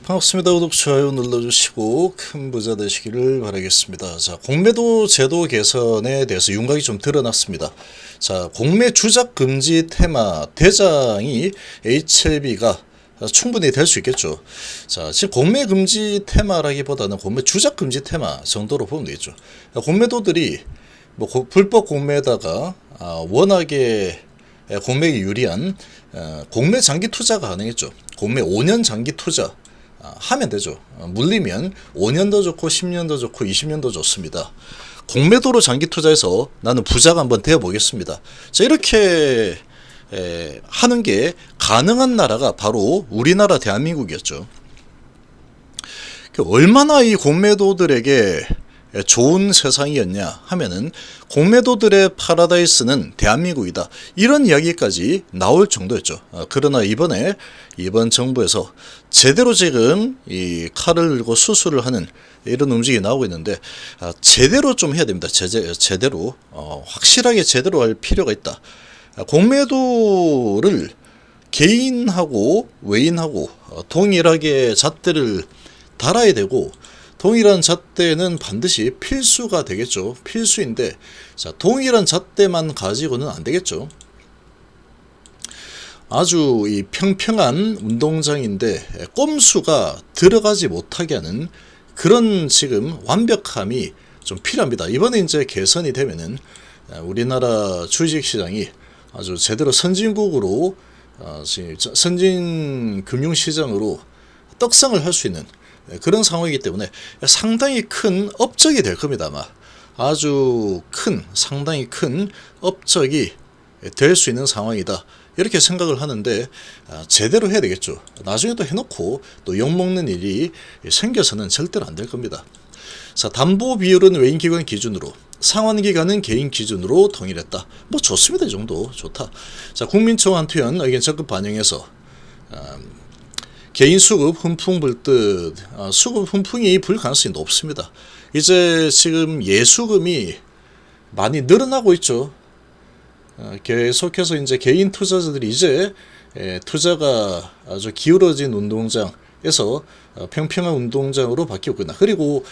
반갑습니다. 구독, 좋아요 눌러주시고 큰 부자 되시기를 바라겠습니다. 자, 공매도 제도 개선에 대해서 윤곽이 좀 드러났습니다. 자, 공매 주작 금지 테마 대장이 HLB가 충분히 될 수 있겠죠. 자, 지금 공매 금지 테마라기보다는 공매 주작 금지 테마 정도로 보면 되겠죠. 공매도들이 뭐 불법 공매에다가 워낙에 공매에 유리한 공매 장기 투자가 가능했죠. 공매 5년 장기 투자 하면 되죠. 물리면 5년도 좋고 10년도 좋고 20년도 좋습니다. 공매도로 장기 투자해서 나는 부자가 한번 되어 보겠습니다. 자, 이렇게 하는 게 가능한 나라가 바로 우리나라 대한민국이었죠. 얼마나 이 공매도들에게 좋은 세상이었냐 하면은 공매도들의 파라다이스는 대한민국이다, 이런 이야기까지 나올 정도였죠. 그러나 이번 정부에서 제대로 지금 이 칼을 들고 수술을 하는 이런 움직임이 나오고 있는데, 제대로 좀 해야 됩니다. 제대로 확실하게 제대로 할 필요가 있다. 공매도를 개인하고 외인하고 동일하게 잣대를 달아야 되고, 동일한 잣대는 반드시 필수가 되겠죠. 필수인데, 자, 동일한 잣대만 가지고는 안 되겠죠. 아주 이 평평한 운동장인데 꼼수가 들어가지 못하게 하는 그런 지금 완벽함이 좀 필요합니다. 이번에 이제 개선이 되면은 우리나라 주식시장이 아주 제대로 선진국으로 선진 금융시장으로 떡상을 할 수 있는 그런 상황이기 때문에 상당히 큰 업적이 될 겁니다. 아마 아주 상당히 큰 업적이 될 수 있는 상황이다, 이렇게 생각을 하는데, 제대로 해야 되겠죠. 나중에 또 해놓고 또 욕먹는 일이 생겨서는 절대로 안 될 겁니다. 자, 담보 비율은 외인기관 기준으로, 상환기간은 개인 기준으로 통일했다. 뭐 좋습니다. 이 정도 좋다. 자, 국민청 한투현 의견 적극 반영해서 개인 수급 훈풍 불듯, 수급 훈풍이 불 가능성이 높습니다. 이제 지금 예수금이 많이 늘어나고 있죠. 계속해서 이제 개인 투자자들이 이제 투자가 아주 기울어진 운동장에서 평평한 운동장으로 바뀌고 있다. 그리고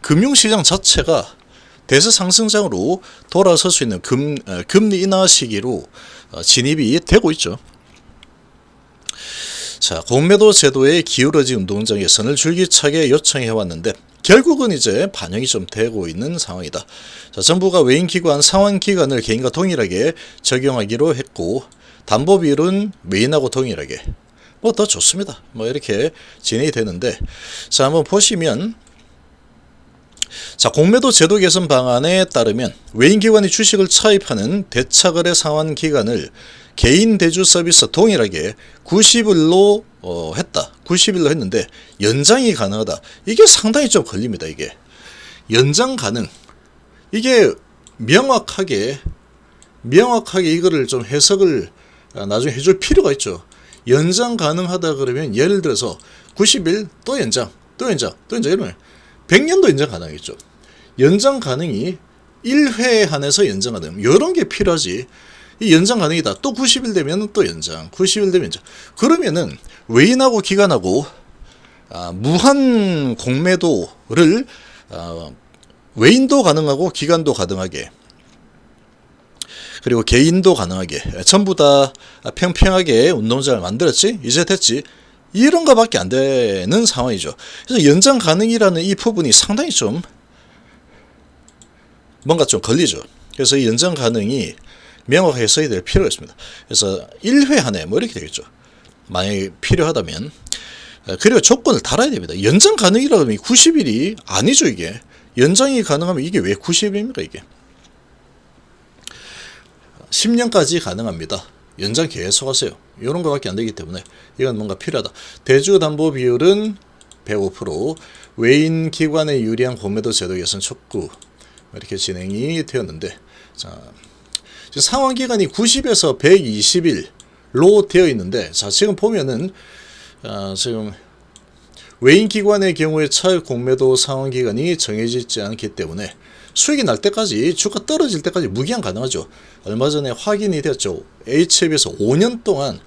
금융시장 자체가 대세 상승장으로 돌아설 수 있는 금리 인하 시기로 진입이 되고 있죠. 자, 공매도 제도의 기울어진 운동장 개선을 줄기차게 요청해 왔는데 결국은 이제 반영이 좀 되고 있는 상황이다. 자, 정부가 외인기관 상환기간을 개인과 동일하게 적용하기로 했고, 담보비율은 외인하고 동일하게, 뭐 더 좋습니다. 뭐 이렇게 진행이 되는데, 자, 한번 보시면, 자, 공매도 제도 개선 방안에 따르면 외인기관이 주식을 차입하는 대차거래 상환기간을 개인 대주 서비스 동일하게 90일로 했다. 90일로 했는데 연장이 가능하다. 이게 상당히 좀 걸립니다. 이게 연장 가능, 이게 명확하게 이거를 좀 해석을 나중에 해줄 필요가 있죠. 연장 가능하다 그러면 예를 들어서 90일 또 연장 이러면 100년도 연장 가능하겠죠. 연장 가능이 1회 한해서 연장 가능, 이런 게 필요하지. 이 연장 가능이다. 또 90일 되면 또 연장, 90일 되면 연장. 그러면은 외인하고 기관하고 무한 공매도를 외인도 가능하고 기관도 가능하게, 그리고 개인도 가능하게 전부 다 평평하게 운동장을 만들었지, 이제 됐지, 이런 거밖에 안 되는 상황이죠. 그래서 연장 가능이라는 이 부분이 상당히 좀 뭔가 좀 걸리죠. 그래서 이 연장 가능이 명확하게 써야 될 필요가 있습니다. 그래서 1회 한해 뭐 이렇게 되겠죠. 만약에 필요하다면. 그리고 조건을 달아야 됩니다. 연장 가능이라면 90일이 아니죠. 이게 연장이 가능하면 이게 왜 90일입니까? 이게 10년까지 가능합니다. 연장 계속 하세요. 이런 거밖에 안 되기 때문에 이건 뭔가 필요하다. 대주 담보 비율은 105%, 외인 기관에 유리한 공매도 제도 개선 촉구, 이렇게 되었는데, 자, 상환기간이 90에서 120일로 되어 있는데, 자, 지금 보면은 지금 외인기관의 경우에 차입 공매도 상환기간이 정해지지 않기 때문에 수익이 날 때까지, 주가 떨어질 때까지 무기한 가능하죠. 얼마 전에 확인이 되었죠. HLB에서 5년 동안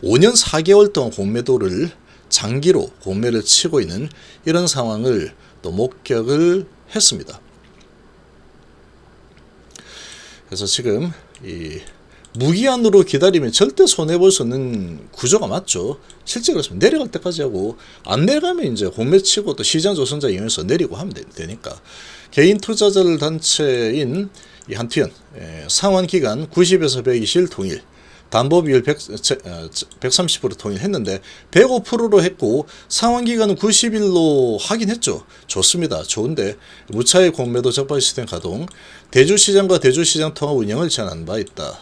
5년 4개월 동안 공매도를 장기로 공매를 치고 있는 이런 상황을 또 목격을 했습니다. 그래서 지금 이 무기한으로 기다리면 절대 손해볼 수 없는 구조가 맞죠. 실제 그렇습니다. 내려갈 때까지 하고 안 내려가면 이제 공매 치고 또 시장 조성자 이용해서 내리고 하면 되니까. 개인 투자자들 단체인 이 한투현 상환 기간 90에서 120일 통일, 담보 비율 130% 통일했는데 105%로 했고 상환 기간은 90일로 하긴 했죠. 좋습니다. 좋은데 무차익 공매도 적발 시스템 가동, 대주시장과 대주시장 통합 운영을 제안한 바 있다.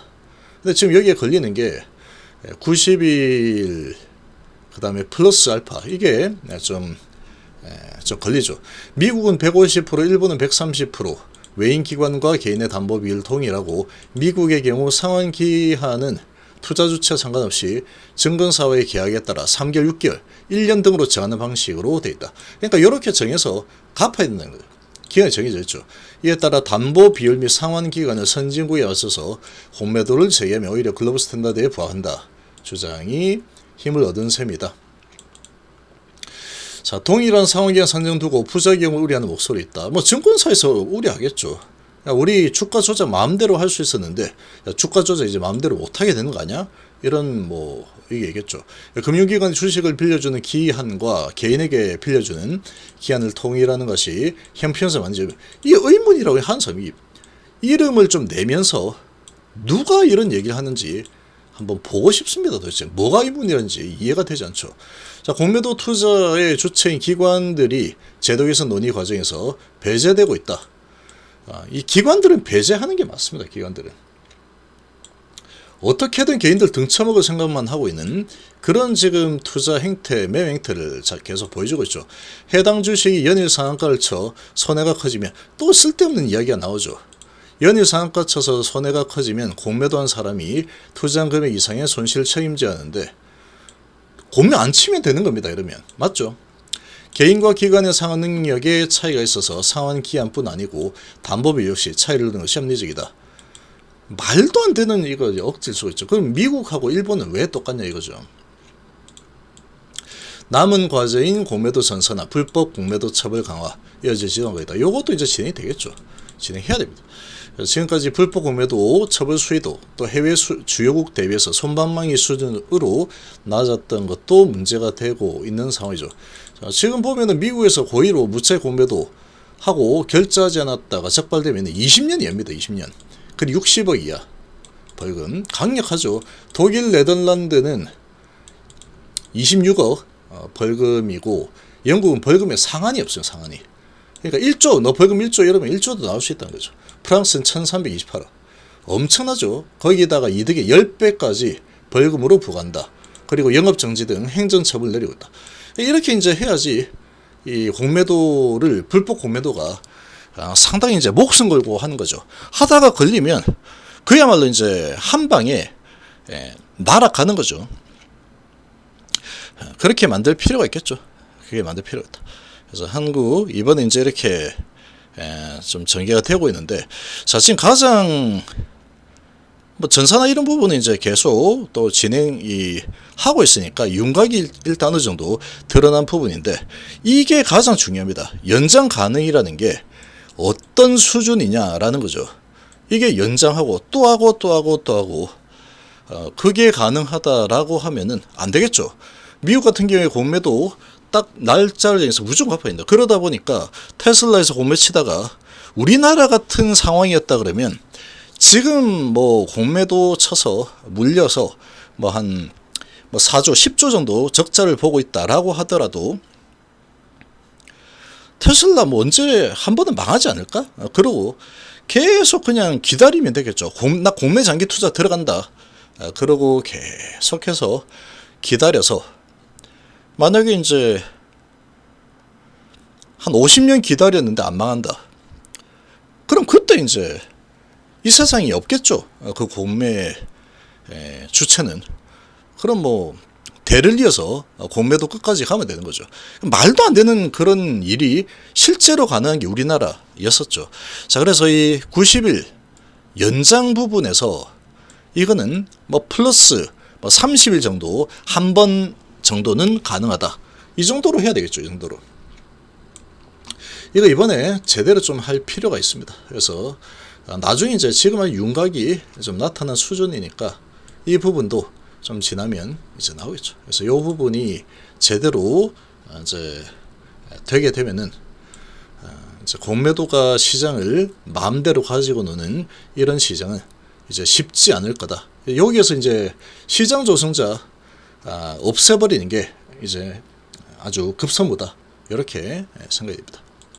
근데 지금 여기에 걸리는 게 90일 그 다음에 플러스 알파 이게 좀 걸리죠. 미국은 150%, 일본은 130%, 외인기관과 개인의 담보 비율 통일하고, 미국의 경우 상환 기한은 투자 주체 상관없이 증권사와의 계약에 따라 3개월, 6개월, 1년 등으로 정하는 방식으로 되어 있다. 그러니까 이렇게 정해서 갚아야 된다는 거예요. 기간이 정해져 있죠. 이에 따라 담보 비율 및 상환 기간을 선진국에 맞서서 공매도를 제기하면 오히려 글로벌 스탠다드에 부합한다. 주장이 힘을 얻은 셈이다. 자, 동일한 상환기간 산정 두고 부작용을 우려하는 목소리 있다. 뭐 증권사에서 우려하겠죠. 야, 우리 주가 조작 마음대로 할 수 있었는데 야, 주가 조작 이제 마음대로 못하게 되는 거 아니야? 이런 뭐 얘기겠죠. 금융기관이 주식을 빌려주는 기한과 개인에게 빌려주는 기한을 통일하는 것이 형편에서 만지면 이 의문이라고 한 사람이 이름을 좀 내면서 누가 이런 얘기를 하는지 한번 보고 싶습니다. 도대체 뭐가 의문이란지 이해가 되지 않죠. 자, 공매도 투자의 주체인 기관들이 제도 개선 논의 과정에서 배제되고 있다. 이 기관들은 배제하는 게 맞습니다. 기관들은 어떻게든 개인들 등쳐먹을 생각만 하고 있는 그런 지금 투자 행태, 매매 행태를 계속 보여주고 있죠. 해당 주식이 연일 상한가를 쳐 손해가 커지면 또 쓸데없는 이야기가 나오죠. 연일 상한가 쳐서 손해가 커지면 공매도한 사람이 투자한 금액 이상의 손실을 책임져야 하는데 공매 안 치면 되는 겁니다. 이러면 맞죠? 개인과 기관의 상환 능력에 차이가 있어서 상환 기한뿐 아니고 담보비 역시 차이를 두는 것이 합리적이다. 말도 안 되는 이거 억지일 수가 있죠. 그럼 미국하고 일본은 왜 똑같냐 이거죠. 남은 과제인 공매도 전선화, 불법 공매도 처벌 강화 이어질 지원가 있다. 이것도 이제 진행이 되겠죠. 진행해야 됩니다. 지금까지 불법 공매도 처벌 수위도 또 해외 주요국 대비해서 손방망이 수준으로 낮았던 것도 문제가 되고 있는 상황이죠. 자, 지금 보면은 미국에서 고의로 무채 공매도 하고 결제하지 않았다가 적발되면 20년이 엽니다. 20년. 그리고 60억 이하 벌금. 강력하죠. 독일, 네덜란드는 26억 벌금이고 영국은 벌금에 상한이 없어요. 상한이. 그러니까 1조, 너 벌금 1조 이러면 1조도 나올 수 있다는 거죠. 프랑스는 1328억. 엄청나죠. 거기다가 이득의 10배까지 벌금으로 부과한다. 그리고 영업정지 등 행정처벌을 내리고 있다. 이렇게 이제 해야지 이 공매도를, 불법 공매도가 상당히 이제 목숨 걸고 하는 거죠. 하다가 걸리면 그야말로 이제 한 방에 날아가는 거죠. 그렇게 만들 필요가 있겠죠. 그게 만들 필요가 있다. 그래서 한국 이번에 이제 이렇게 좀 전개가 되고 있는데, 자, 지금 가장 뭐 전사나 이런 부분은 이제 계속 또 진행이 하고 있으니까 윤곽이 일단 어느 정도 드러난 부분인데, 이게 가장 중요합니다. 연장 가능이라는 게 어떤 수준이냐라는 거죠. 이게 연장하고 또 하고 또 하고 또 하고 그게 가능하다라고 하면은 안 되겠죠. 미국 같은 경우에 공매도 딱 날짜를 정해서 무조건 갚아야 된다. 그러다 보니까 테슬라에서 공매 치다가 우리나라 같은 상황이었다 그러면 지금 뭐 공매도 쳐서 물려서 뭐 한 4조, 10조 정도 적자를 보고 있다라고 하더라도 테슬라 뭐 언제 한 번은 망하지 않을까? 그러고 계속 그냥 기다리면 되겠죠. 나 공매 장기 투자 들어간다. 그러고 계속해서 기다려서 만약에 이제 한 50년 기다렸는데 안 망한다. 그럼 그때 이제 이 세상이 없겠죠. 그 공매 주체는. 그럼 뭐 대를 이어서 공매도 끝까지 가면 되는 거죠. 말도 안 되는 그런 일이 실제로 가능한 게 우리나라였었죠. 자, 그래서 이 90일 연장 부분에서 이거는 뭐 플러스 뭐 30일 정도 한 번 정도는 가능하다. 이 정도로 해야 되겠죠. 이 정도로. 이거 이번에 제대로 좀 할 필요가 있습니다. 그래서 나중에 이제 지금은 윤곽이 좀 나타난 수준이니까 이 부분도 좀 지나면 이제 나오겠죠. 그래서 이 부분이 제대로 이제 되게 되면은 이제 공매도가 시장을 마음대로 가지고 노는 이런 시장은 이제 쉽지 않을 거다. 여기에서 이제 시장 조성자 없애버리는 게 이제 아주 급선무다. 이렇게 생각이 됩니다.